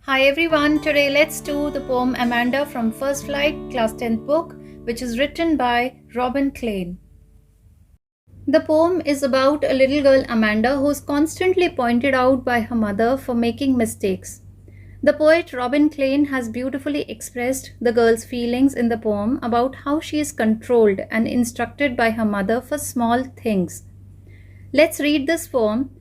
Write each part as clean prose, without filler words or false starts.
Hi everyone, today let's do the poem Amanda from First Flight, Class 10th book, which is written by Robin Klein. The poem is about a little girl Amanda who is constantly pointed out by her mother for making mistakes. The poet Robin Klein has beautifully expressed the girl's feelings in the poem about how she is controlled and instructed by her mother for small things. Let's read this poem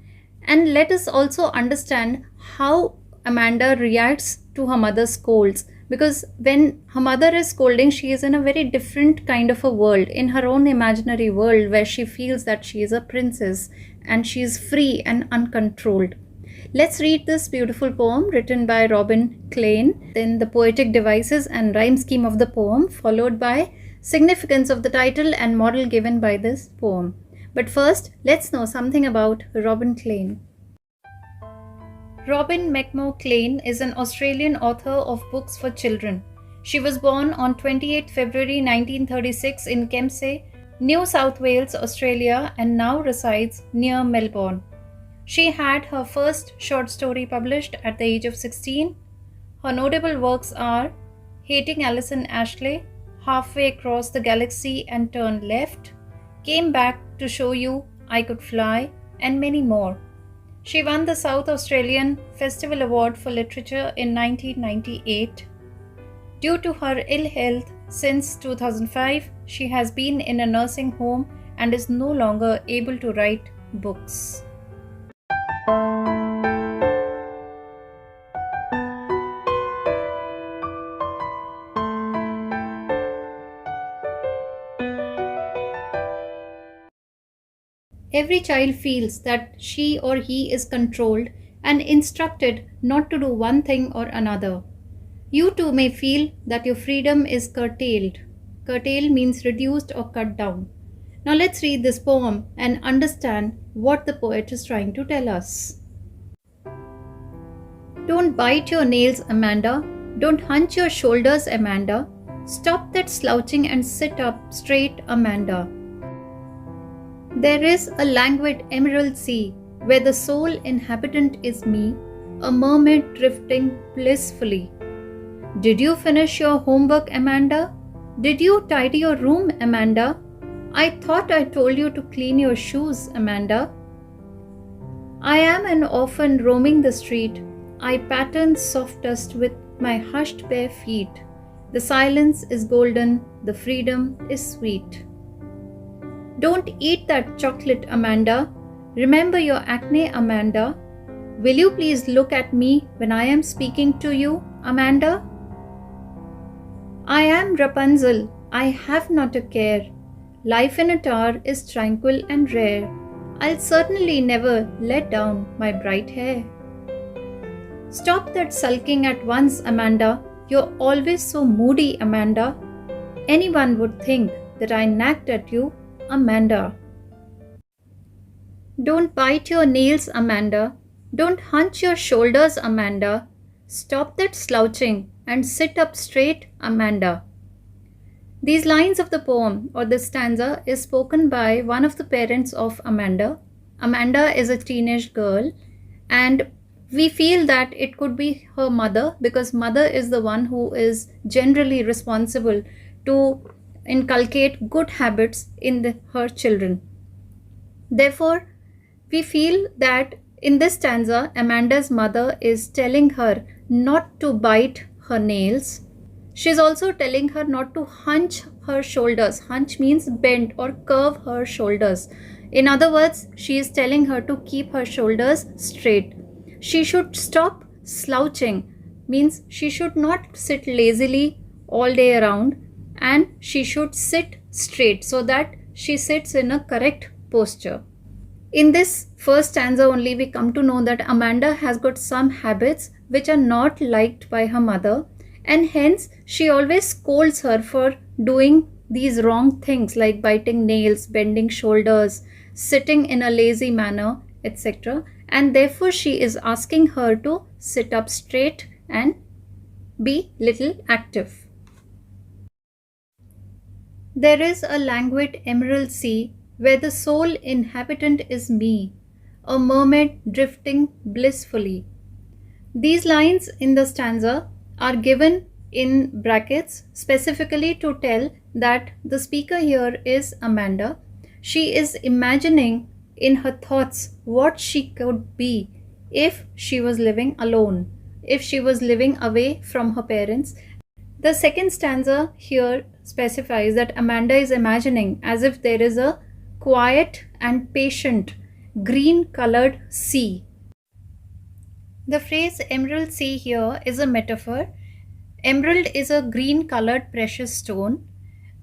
and let us also understand how Amanda reacts to her mother's scolds, because when her mother is scolding, she is in a very different kind of a world, in her own imaginary world where she feels that she is a princess and she is free and uncontrolled. Let's read this beautiful poem written by Robin Klein, then the poetic devices and rhyme scheme of the poem, followed by significance of the title and moral given by this poem. But first, let's know something about Robin Klein. Robin McMurray Klein is an Australian author of books for children. She was born on 28 February 1936 in Kempsey, New South Wales, Australia, and now resides near Melbourne. She had her first short story published at the age of 16. Her notable works are Hating Alison Ashley, Halfway Across the Galaxy and Turn Left, Came Back to Show You I Could Fly, and many more. She won the South Australian Festival Award for Literature in 1998. Due to her ill health since 2005, she has been in a nursing home and is no longer able to write books. Every child feels that she or he is controlled and instructed not to do one thing or another. You too may feel that your freedom is curtailed. Curtail means reduced or cut down. Now let's read this poem and understand what the poet is trying to tell us. Don't bite your nails, Amanda. Don't hunch your shoulders, Amanda. Stop that slouching and sit up straight, Amanda. There is a languid emerald sea where the sole inhabitant is me, a mermaid drifting blissfully. Did you finish your homework, Amanda? Did you tidy your room, Amanda? I thought I told you to clean your shoes, Amanda. I am an orphan roaming the street. I pattern soft dust with my hushed bare feet. The silence is golden, the freedom is sweet. Don't eat that chocolate, Amanda. Remember your acne, Amanda. Will you please look at me when I am speaking to you, Amanda? I am Rapunzel. I have not a care. Life in a tower is tranquil and rare. I'll certainly never let down my bright hair. Stop that sulking at once, Amanda. You're always so moody, Amanda. Anyone would think that I nagged at you, Amanda. Don't bite your nails, Amanda. Don't hunch your shoulders, Amanda. Stop that slouching and sit up straight, Amanda. These lines of the poem or the stanza is spoken by one of the parents of Amanda. Amanda is a teenage girl and we feel that it could be her mother, because mother is the one who is generally responsible to inculcate good habits in her children. Therefore, we feel that in this stanza, Amanda's mother is telling her not to bite her nails. She's also telling her not to hunch her shoulders. Hunch means bend or curve her shoulders. In other words, she is telling her to keep her shoulders straight. She should stop slouching, means she should not sit lazily all day around, and she should sit straight so that she sits in a correct posture. In this first stanza only, we come to know that Amanda has got some habits which are not liked by her mother, and hence she always scolds her for doing these wrong things like biting nails, bending shoulders, sitting in a lazy manner, etc. And therefore she is asking her to sit up straight and be little active. There is a languid emerald sea where the sole inhabitant is me, a mermaid drifting blissfully. These lines in the stanza are given in brackets specifically to tell that the speaker here is Amanda. She is imagining in her thoughts what she could be if she was living alone, if she was living away from her parents. The second stanza here specifies that Amanda is imagining as if there is a quiet and patient green colored sea. The phrase emerald sea here is a metaphor. Emerald is a green colored precious stone.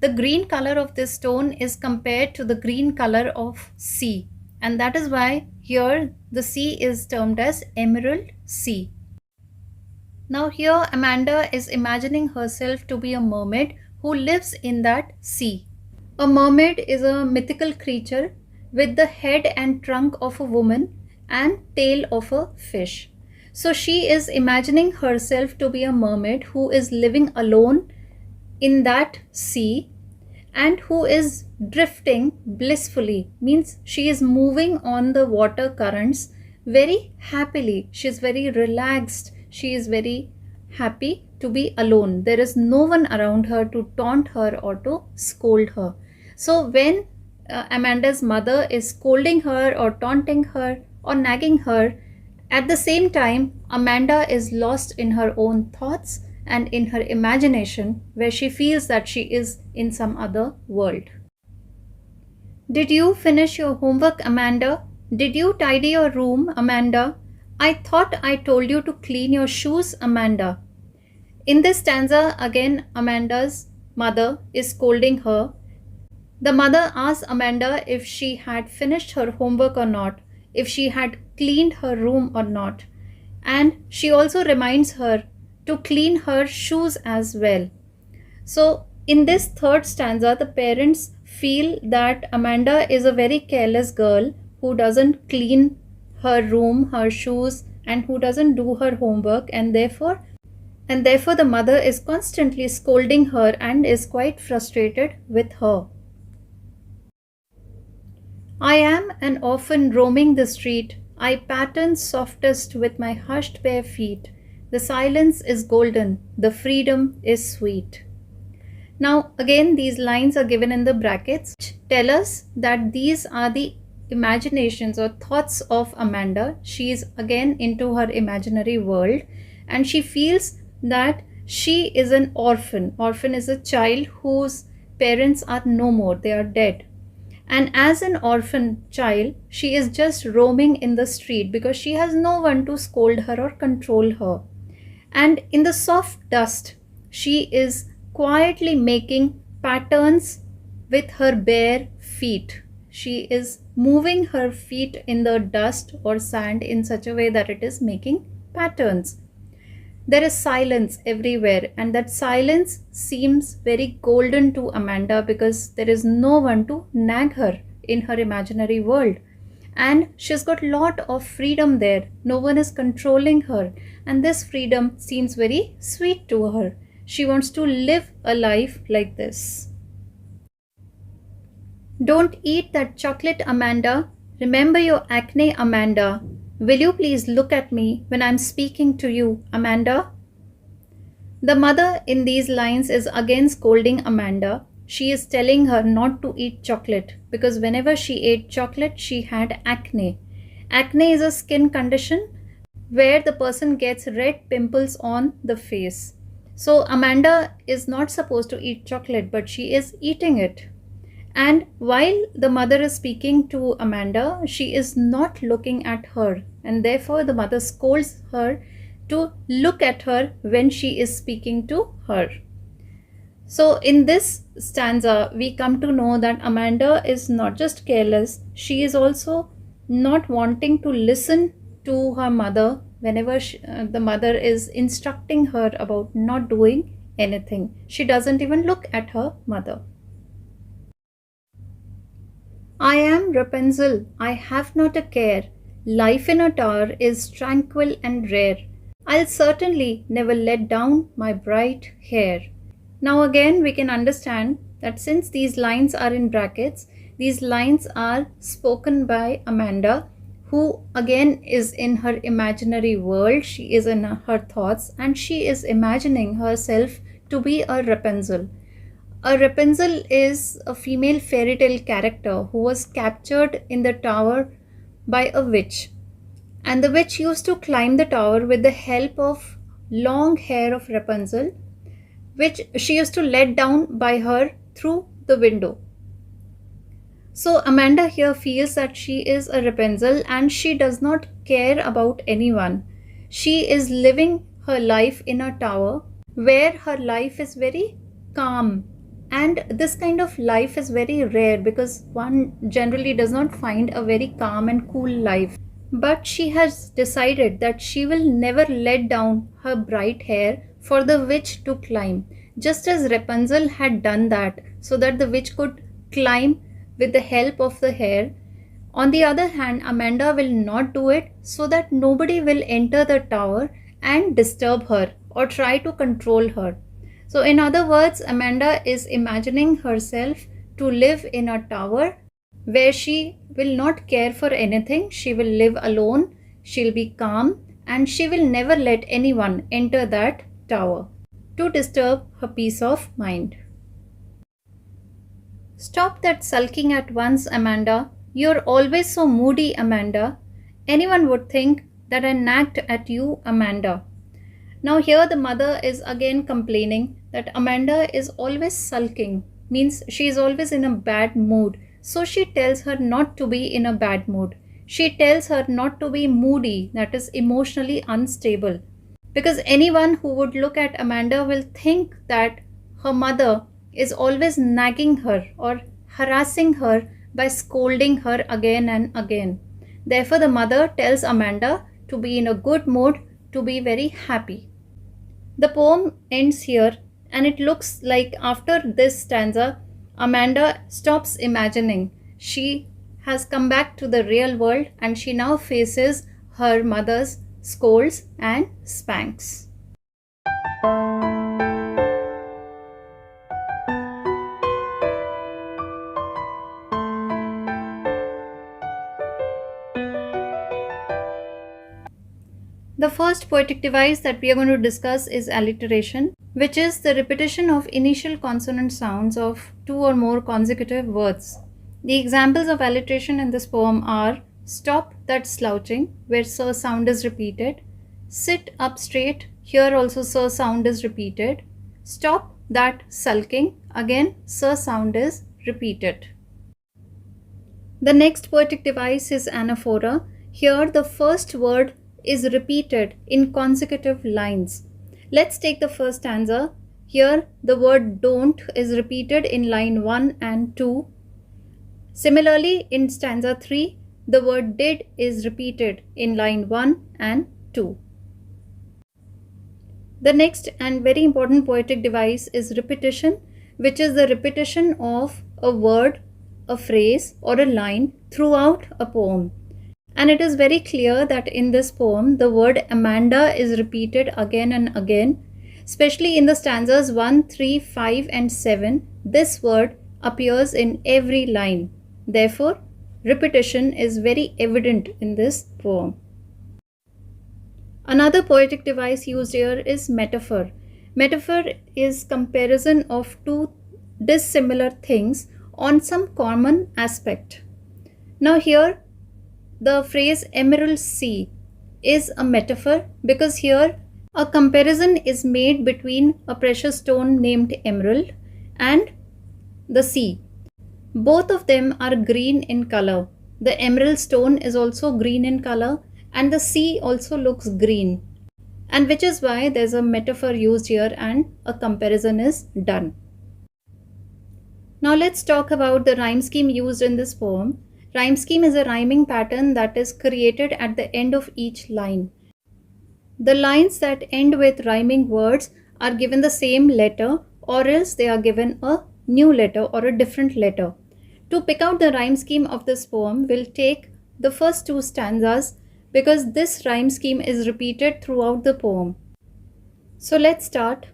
The green color of this stone is compared to the green color of sea, and that is why here the sea is termed as emerald sea. Now here Amanda is imagining herself to be a mermaid who lives in that sea. A mermaid is a mythical creature with the head and trunk of a woman and tail of a fish. So she is imagining herself to be a mermaid who is living alone in that sea and who is drifting blissfully, means she is moving on the water currents very happily. She is very relaxed. She is very happy to be alone. There is no one around her to taunt her or to scold her. So when Amanda's mother is scolding her or taunting her or nagging her, at the same time, Amanda is lost in her own thoughts and in her imagination, where she feels that she is in some other world. Did you finish your homework, Amanda? Did you tidy your room, Amanda? I thought I told you to clean your shoes, Amanda. In this stanza, again, Amanda's mother is scolding her. The mother asks Amanda if she had finished her homework or not, if she had cleaned her room or not. And she also reminds her to clean her shoes as well. So in this third stanza, the parents feel that Amanda is a very careless girl who doesn't clean her room, her shoes, and who doesn't do her homework, and therefore the mother is constantly scolding her and is quite frustrated with her. I am an orphan roaming the street. I pattern softest with my hushed bare feet. The silence is golden, the freedom is sweet. Now again, these lines are given in the brackets, which tell us that these are the imaginations or thoughts of Amanda. She is again into her imaginary world and she feels that she is an orphan. Orphan is a child whose parents are no more, they are dead. And as an orphan child, she is just roaming in the street because she has no one to scold her or control her. And in the soft dust, she is quietly making patterns with her bare feet. She is moving her feet in the dust or sand in such a way that it is making patterns. There is silence everywhere, and that silence seems very golden to Amanda because there is no one to nag her in her imaginary world. And she's got a lot of freedom there. No one is controlling her, and this freedom seems very sweet to her. She wants to live a life like this. Don't eat that chocolate, Amanda. Remember your acne, Amanda. Will you please look at me when I'm speaking to you, Amanda? The mother in these lines is again scolding Amanda. She is telling her not to eat chocolate because whenever she ate chocolate, she had acne. Acne is a skin condition where the person gets red pimples on the face. So Amanda is not supposed to eat chocolate, but she is eating it. And while the mother is speaking to Amanda, she is not looking at her, and therefore the mother scolds her to look at her when she is speaking to her. So in this stanza, we come to know that Amanda is not just careless, she is also not wanting to listen to her mother whenever the mother is instructing her about not doing anything. She doesn't even look at her mother. I am Rapunzel, I have not a care. Life in a tower is tranquil and rare. I'll certainly never let down my bright hair. Now again we can understand that since these lines are in brackets, these lines are spoken by Amanda, who again is in her imaginary world. She is in her thoughts and she is imagining herself to be a Rapunzel. A Rapunzel is a female fairy tale character who was captured in the tower by a witch. And the witch used to climb the tower with the help of long hair of Rapunzel, which she used to let down by her through the window. So Amanda here feels that she is a Rapunzel and she does not care about anyone. She is living her life in a tower where her life is very calm. And this kind of life is very rare because one generally does not find a very calm and cool life. But she has decided that she will never let down her bright hair for the witch to climb, just as Rapunzel had done that so that the witch could climb with the help of the hair. On the other hand, Amanda will not do it so that nobody will enter the tower and disturb her or try to control her. So in other words, Amanda is imagining herself to live in a tower where she will not care for anything. She will live alone, she'll be calm, and she will never let anyone enter that tower to disturb her peace of mind. Stop that sulking at once, Amanda. You're always so moody, Amanda. Anyone would think that I nagged at you, Amanda. Now here the mother is again complaining that Amanda is always sulking, means she is always in a bad mood. So she tells her not to be in a bad mood. She tells her not to be moody, that is emotionally unstable. Because anyone who would look at Amanda will think that her mother is always nagging her or harassing her by scolding her again and again. Therefore, the mother tells Amanda to be in a good mood, to be very happy. The poem ends here, and it looks like after this stanza, Amanda stops imagining. She has come back to the real world and she now faces her mother's scolds and spanks. The first poetic device that we are going to discuss is alliteration, which is the repetition of initial consonant sounds of two or more consecutive words. The examples of alliteration in this poem are stop that slouching, where sir sound is repeated, sit up straight, here also sir sound is repeated, stop that sulking, again sir sound is repeated. The next poetic device is anaphora. Here the first word is repeated in consecutive lines. Let's take the first stanza. Here the word don't is repeated in line 1 and 2. Similarly, in stanza 3, the word did is repeated in line 1 and 2. The next and very important poetic device is repetition, which is the repetition of a word, a phrase or a line throughout a poem. And it is very clear that in this poem, the word Amanda is repeated again and again, especially in the stanzas 1, 3, 5 and 7. This word appears in every line. Therefore, repetition is very evident in this poem. Another poetic device used here is metaphor. Metaphor is comparison of two dissimilar things on some common aspect. Now here, the phrase emerald sea is a metaphor because here a comparison is made between a precious stone named emerald and the sea. Both of them are green in color. The emerald stone is also green in color and the sea also looks green, and which is why there's a metaphor used here and a comparison is done. Now let's talk about the rhyme scheme used in this poem. Rhyme scheme is a rhyming pattern that is created at the end of each line. The lines that end with rhyming words are given the same letter or else they are given a new letter or a different letter. To pick out the rhyme scheme of this poem, we'll take the first two stanzas because this rhyme scheme is repeated throughout the poem. So let's start.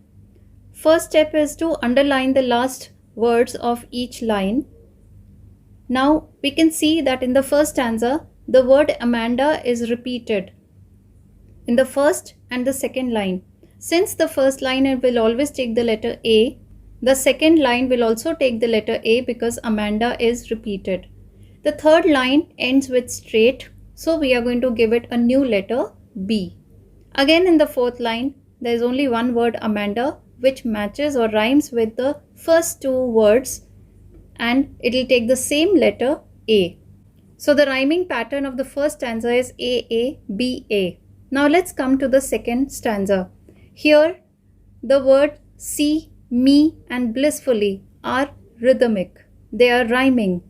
First step is to underline the last words of each line. Now we can see that in the first stanza, the word Amanda is repeated in the first and the second line. Since the first line will always take the letter A, the second line will also take the letter A because Amanda is repeated. The third line ends with straight, so we are going to give it a new letter B. Again in the fourth line, there is only one word Amanda which matches or rhymes with the first two words, and it will take the same letter A. So the rhyming pattern of the first stanza is A, B, A. Now let's come to the second stanza. Here the word see, me and blissfully are rhythmic. They are rhyming.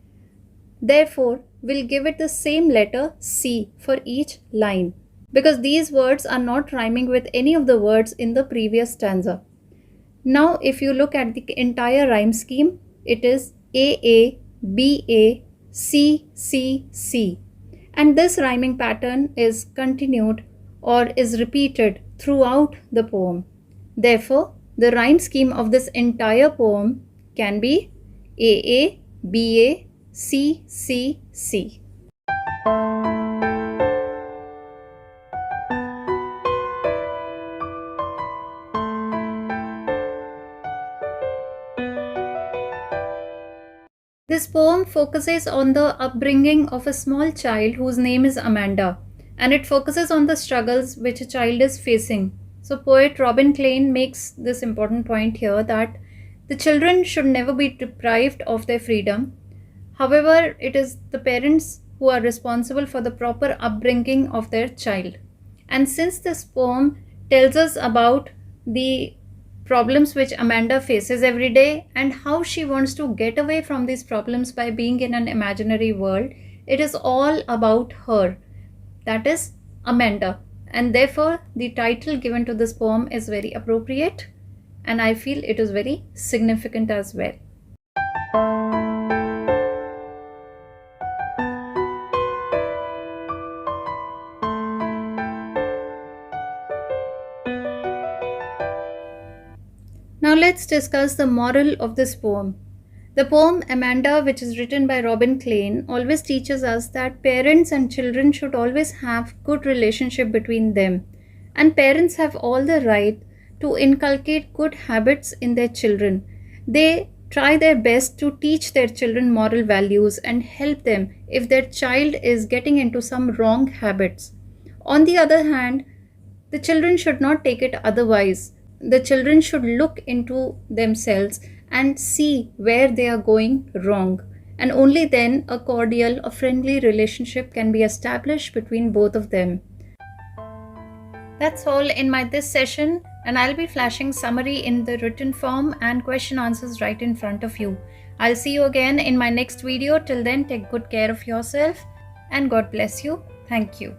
Therefore, we'll give it the same letter C for each line because these words are not rhyming with any of the words in the previous stanza. Now if you look at the entire rhyme scheme, it is A, B, C, C, C. And this rhyming pattern is continued or is repeated throughout the poem. Therefore, the rhyme scheme of this entire poem can be A, B, C, C, C. This poem focuses on the upbringing of a small child whose name is Amanda, and it focuses on the struggles which a child is facing. So poet Robin Klein makes this important point here that the children should never be deprived of their freedom. However, it is the parents who are responsible for the proper upbringing of their child. And since this poem tells us about the problems which Amanda faces every day and how she wants to get away from these problems by being in an imaginary world, it is all about her. That is Amanda. And therefore, the title given to this poem is very appropriate, and I feel it is very significant as well. Now let's discuss the moral of this poem. The poem Amanda, which is written by Robin Klein, always teaches us that parents and children should always have good relationship between them, and parents have all the right to inculcate good habits in their children. They try their best to teach their children moral values and help them if their child is getting into some wrong habits. On the other hand, the children should not take it otherwise. The children should look into themselves and see where they are going wrong, and only then a cordial or friendly relationship can be established between both of them. That's all in this session, and I'll be flashing summary in the written form and question answers right in front of you. I'll see you again in my next video. Till then, take good care of yourself and God bless you. Thank you.